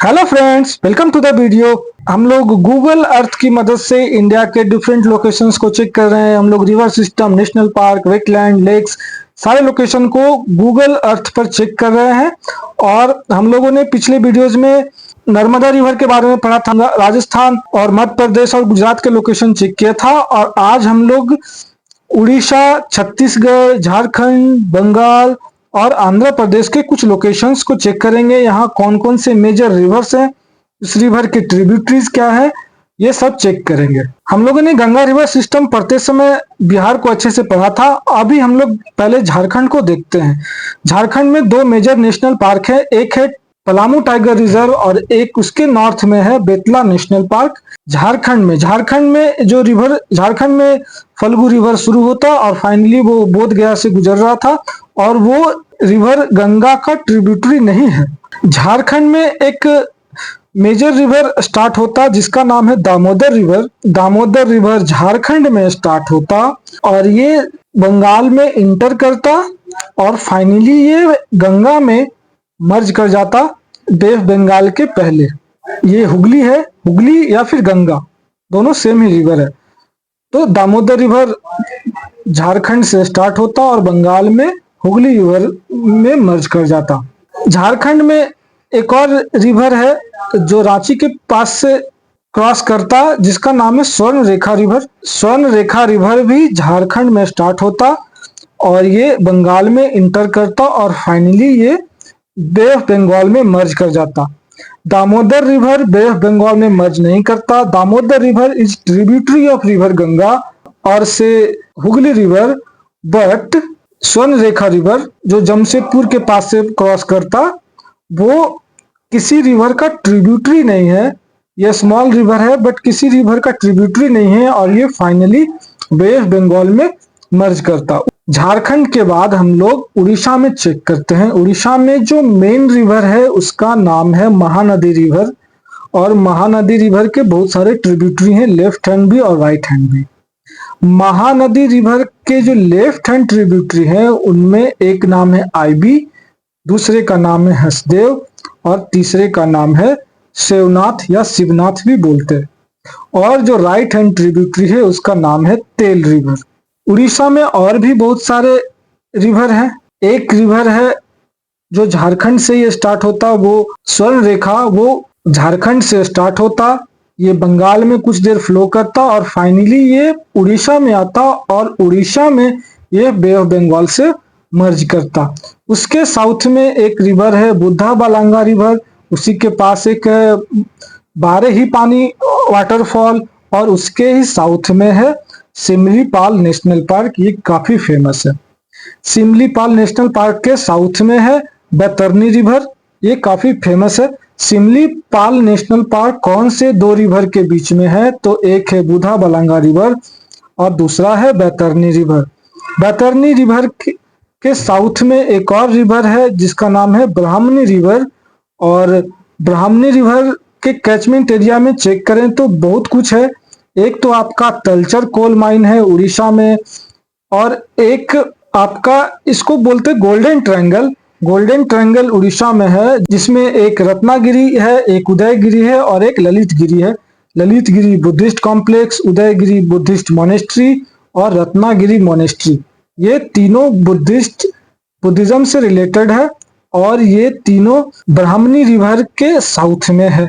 Hello friends, welcome to the video. हम लोग Google Earth की मदद से इंडिया के डिफरेंट लोकेशंस को चेक कर रहे हैं। हम लोग river system, national park, wetland, lakes, सारे लोकेशन को गूगल अर्थ पर चेक कर रहे हैं। और हम लोगों ने पिछले वीडियोज में नर्मदा रिवर के बारे में पढ़ा था, राजस्थान और मध्य प्रदेश और गुजरात के लोकेशन चेक किया था। और आज हम लोग उड़ीसा, छत्तीसगढ़, झारखंड, बंगाल और आंध्र प्रदेश के कुछ लोकेशंस को चेक करेंगे। यहाँ कौन कौन से मेजर रिवर्स हैं, इस रिवर के ट्रिब्यूटरीज क्या है, ये सब चेक करेंगे। हम लोगों ने गंगा रिवर सिस्टम पढ़ते समय बिहार को अच्छे से पढ़ा था। अभी हम लोग पहले झारखंड को देखते हैं। झारखंड में दो मेजर नेशनल पार्क है, एक है पलामू टाइगर रिजर्व और एक उसके नॉर्थ में है बेतला नेशनल पार्क। झारखंड में जो रिवर, झारखंड में फल्गु रिवर शुरू होता और फाइनली वो बोध गया से गुजर रहा था, और वो रिवर गंगा का ट्रिब्यूटरी नहीं है। झारखंड में एक मेजर रिवर स्टार्ट होता जिसका नाम है दामोदर रिवर। दामोदर रिवर झारखंड में स्टार्ट होता और ये बंगाल में इंटर करता और फाइनली ये गंगा में मर्ज कर जाता बे ऑफ बंगाल के पहले। ये हुगली है, हुगली या फिर गंगा, दोनों सेम ही रिवर है। तो दामोदर रिवर झारखंड से स्टार्ट होता और बंगाल में हुगली रिवर में मर्ज कर जाता। झारखंड में एक और रिवर है जो रांची के पास से क्रॉस करता, जिसका नाम है स्वर्ण रेखा रिवर। स्वर्ण रेखा रिवर भी झारखंड में स्टार्ट होता और ये बंगाल में इंटर करता और फाइनली ये बे ऑफ बंगाल में मर्ज कर जाता। Damodar river bay of Bengal में मर्ज नहीं करता। Damodar river is tributary of river Ganga और से हुगली रिवर, बट स्वर्ण रेखा रिवर जो जमशेदपुर के पास से क्रॉस करता, वो किसी रिवर का ट्रिब्यूटरी नहीं है। ये स्मॉल रिवर है बट किसी रिवर का ट्रिब्यूटरी नहीं है और ये फाइनली बे ऑफ बंगाल में मर्ज करता। झारखंड के बाद हम लोग उड़ीसा में चेक करते हैं। उड़ीसा में जो मेन रिवर है उसका नाम है महानदी रिवर, और महानदी रिवर के बहुत सारे ट्रिब्यूटरी हैं, लेफ्ट हैंड भी और राइट हैंड भी। महानदी रिवर के जो लेफ्ट हैंड ट्रिब्यूटरी है उनमें एक नाम है आईबी, दूसरे का नाम है हसदेव और तीसरे का नाम है शिवनाथ या शिवनाथ भी बोलते हैं। और जो राइट हैंड ट्रिब्यूटरी है उसका नाम है तेल रिवर। उड़ीसा में और भी बहुत सारे रिवर हैं। एक रिवर है जो झारखंड से ये स्टार्ट होता, वो स्वर्ण रेखा, वो झारखंड से स्टार्ट होता, ये बंगाल में कुछ देर फ्लो करता और फाइनली ये उड़ीसा में आता और उड़ीसा में ये बे ऑफ बंगाल से मर्ज करता। उसके साउथ में एक रिवर है बुद्धा बालांगा रिवर, उसी के पास एक बारह ही पानी वाटरफॉल, और उसके ही साउथ में है सिमलीपाल नेशनल पार्क। ये काफी फेमस है। सिमलीपाल नेशनल पार्क के साउथ में है बैतरनी रिवर, ये काफी फेमस है। सिमलीपाल नेशनल पार्क कौन से दो रिवर के बीच में है, तो एक है बुधा बलांगा रिवर और दूसरा है बैतरनी रिवर। बैतरनी रिवर के साउथ में एक और रिवर है जिसका नाम है ब्राह्मणी रिवर, और ब्राह्मणी रिवर के कैचमेंट एरिया में चेक करें तो बहुत कुछ है। एक तो आपका तलचर कोल माइन है उड़ीसा में, और एक आपका इसको बोलते golden triangle. Golden triangle Orissa में है, जिसमें एक रत्नागिरी है, एक उदयगिरी है और एक ललितगिरी है। Lalitgiri Buddhist complex, Udayagiri Buddhist monastery और रत्नागिरी मोनेस्ट्री, ये तीनों बुद्धिज्म से रिलेटेड है और ये तीनों ब्राह्मणी रिवर के साउथ में है।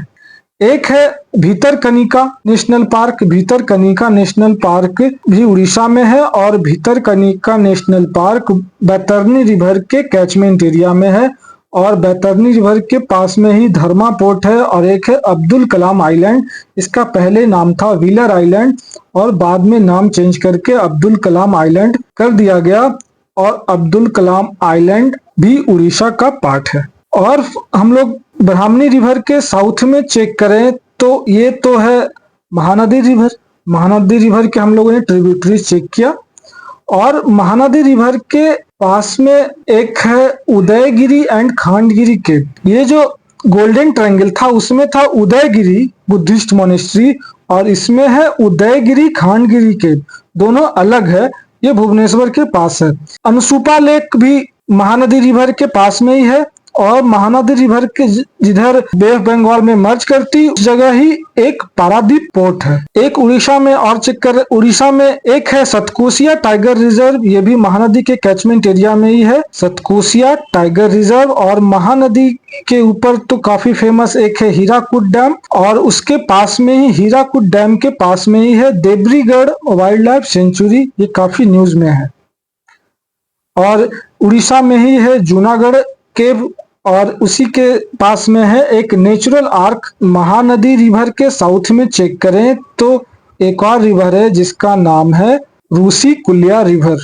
एक है Bhitarkanika national park. Bhitarkanika national park भी उड़ीसा में है और Bhitarkanika national park Baitarani river के कैचमेंट एरिया में है, और बैतरनी रिवर के पास में ही धर्मा पोर्ट है। और एक है अब्दुल कलाम आइलैंड, इसका पहले नाम था व्हीलर आइलैंड और बाद में नाम चेंज करके अब्दुल कलाम आइलैंड कर दिया गया, और अब्दुल कलाम आइलैंड भी उड़ीसा का पार्ट है। और हम लोग ब्राह्मणी रिवर के साउथ में चेक करें तो ये तो है महानदी रिवर। महानदी रिवर के हम लोगों ने ट्रिब्यूटरीज चेक किया, और महानदी रिवर के पास में एक है उदयगिरी एंड खांडगिरी केव। ये जो गोल्डन ट्रायंगल था उसमें था उदयगिरी बुद्धिस्ट मोनेस्ट्री और इसमें है उदयगिरी खांडगिरी केव, दोनों अलग है। ये भुवनेश्वर के पास है। अनसुपा लेक भी महानदी रिवर के पास में ही है, और महानदी रिवर के जिधर बे ऑफ बंगाल में मर्ज करती उस जगह ही एक पारादीप पोर्ट है। एक उड़ीसा में और चेक कर, उड़ीसा में एक है सतकोसिया टाइगर रिजर्व, ये भी महानदी के कैचमेंट एरिया में ही है, सतकोसिया टाइगर रिजर्व। और महानदी के ऊपर तो काफी फेमस एक है हीराकुद डैम, और उसके पास में ही हीराकुद डैम के पास में ही है देब्रीगढ़ वाइल्ड लाइफ सेंचुरी, ये काफी न्यूज में है। और उड़ीसा में ही है जूनागढ़ केव, और उसी के पास में है एक नेचुरल आर्क। महानदी रिवर के साउथ में चेक करें तो एक और रिवर है जिसका नाम है रूसी कुलिया रिवर,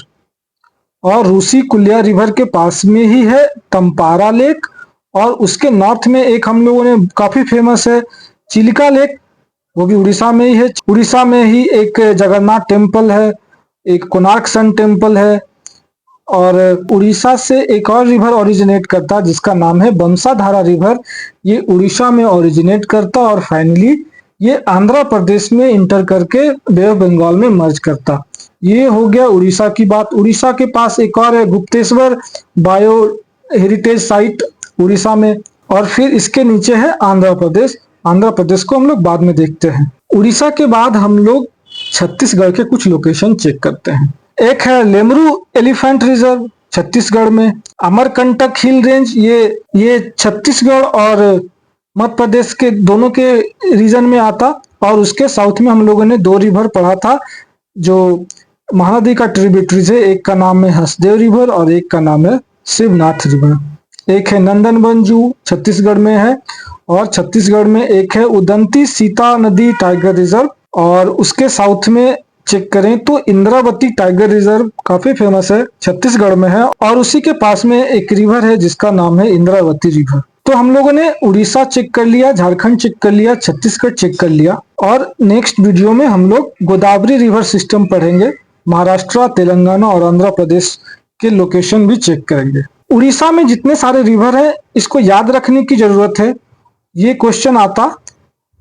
और रूसी कुलिया रिवर के पास में ही है तंपारा लेक। और उसके नॉर्थ में एक हम लोगों ने काफी फेमस है चिलिका लेक, वो भी उड़ीसा में ही है। उड़ीसा में ही एक जगन्नाथ टेम्पल है, एक कोणार्क सन टेम्पल है। और उड़ीसा से एक और रिवर ओरिजिनेट करता जिसका नाम है बंसाधारा रिवर, ये उड़ीसा में ओरिजिनेट करता और फाइनली ये आंध्र प्रदेश में इंटर करके बे ऑफ बंगाल में मर्ज करता। ये हो गया उड़ीसा की बात। उड़ीसा के पास एक और है Gupteshwar bio heritage site Orissa में, और फिर इसके नीचे है आंध्र प्रदेश। आंध्र प्रदेश को हम लोग बाद में देखते हैं। उड़ीसा के बाद हम लोग छत्तीसगढ़ के कुछ लोकेशन चेक करते हैं। एक है लेमरू एलिफेंट रिजर्व छत्तीसगढ़ में, अमरकंटक हिल रेंज, ये छत्तीसगढ़ और मध्य प्रदेश के दोनों के रीजन में आता। और उसके साउथ में हम लोगों ने दो रिवर पढ़ा था जो महानदी का ट्रिब्यूटरीज है, एक का नाम है हसदेव रिवर और एक का नाम है शिवनाथ रिवर। एक है नंदन बंजू छत्तीसगढ़ में है, और छत्तीसगढ़ में एक है उदंती सीता नदी टाइगर रिजर्व। और उसके साउथ में चेक करें तो इंद्रावती टाइगर रिजर्व काफी फेमस है, छत्तीसगढ़ में है, और उसी के पास में एक रिवर है जिसका नाम है इंद्रावती रिवर। तो हम लोगों ने उड़ीसा चेक कर लिया, झारखंड चेक कर लिया, छत्तीसगढ़ चेक कर लिया, और नेक्स्ट वीडियो में हम लोग गोदावरी रिवर सिस्टम पढ़ेंगे। महाराष्ट्र, तेलंगाना और आंध्र प्रदेश के लोकेशन भी चेक करेंगे। उड़ीसा में जितने सारे रिवर है इसको याद रखने की जरूरत है। ये क्वेश्चन आता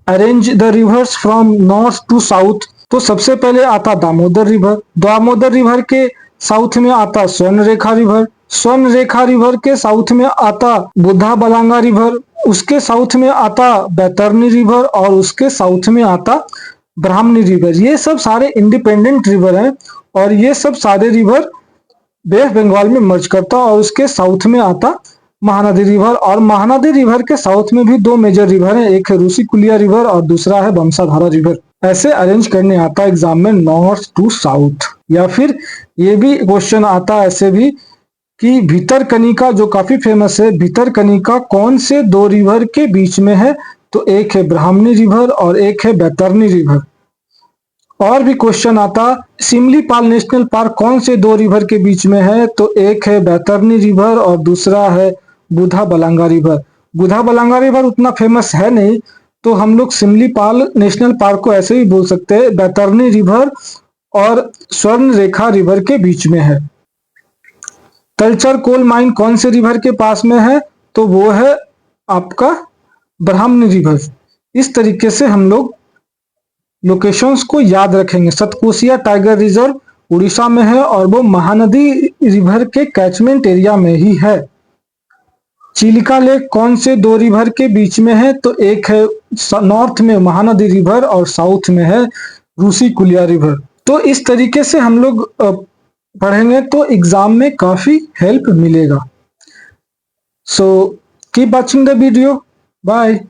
arrange the rivers from north to south, तो सबसे पहले आता दामोदर रिवर। दामोदर रिवर के साउथ में आता स्वर्ण रेखा रिवर। स्वर्ण रेखा रिवर के साउथ में आता बुद्धा बलांगा रिवर। उसके साउथ में आता बैतरनी रिवर, और उसके साउथ में आता ब्राह्मणी रिवर। ये सब सारे इंडिपेंडेंट रिवर हैं, और ये सब सारे रिवर बे ऑफ बंगाल में मर्ज करता। और उसके साउथ में आता महानदी रिवर, और महानदी रिवर के साउथ में भी दो मेजर रिवर हैं, एक है रूसी कुलिया रिवर और दूसरा है बंसाधारा रिवर। ऐसे अरेंज करने आता एग्जाम में नॉर्थ टू साउथ। या फिर ये भी क्वेश्चन आता ऐसे भी कि भितरकनिका जो काफी फेमस है, भितरकनिका कौन से दो रिवर के बीच में है, तो एक है ब्राह्मणी रिवर और एक है बैतरनी रिवर। और भी क्वेश्चन आता सिमलीपाल नेशनल पार्क कौन से दो रिवर के बीच में है, तो एक है बैतरनी रिवर और दूसरा है बुधा बलांगा रिवर। बुधा बलांगा रिवर उतना फेमस है नहीं, तो हम लोग सिमलीपाल नेशनल पार्क को ऐसे ही बोल सकते हैं, बैतरनी रिवर और स्वर्ण रेखा रिवर के बीच में है। तलचर कोल माइन कौन से रिवर के पास में है, तो वो है आपका ब्राह्मणी रिवर। इस तरीके से हम लोग लोकेशंस को याद रखेंगे। सतकोसिया टाइगर रिजर्व उड़ीसा में है और वो महानदी रिवर के कैचमेंट एरिया में ही है। चिलिका लेक कौन से दो रिवर के बीच में है, तो एक है नॉर्थ में महानदी रिवर और साउथ में है रूसी कुलिया रिवर। तो इस तरीके से हम लोग पढ़ेंगे तो एग्जाम में काफी हेल्प मिलेगा। So keep watching the video, bye.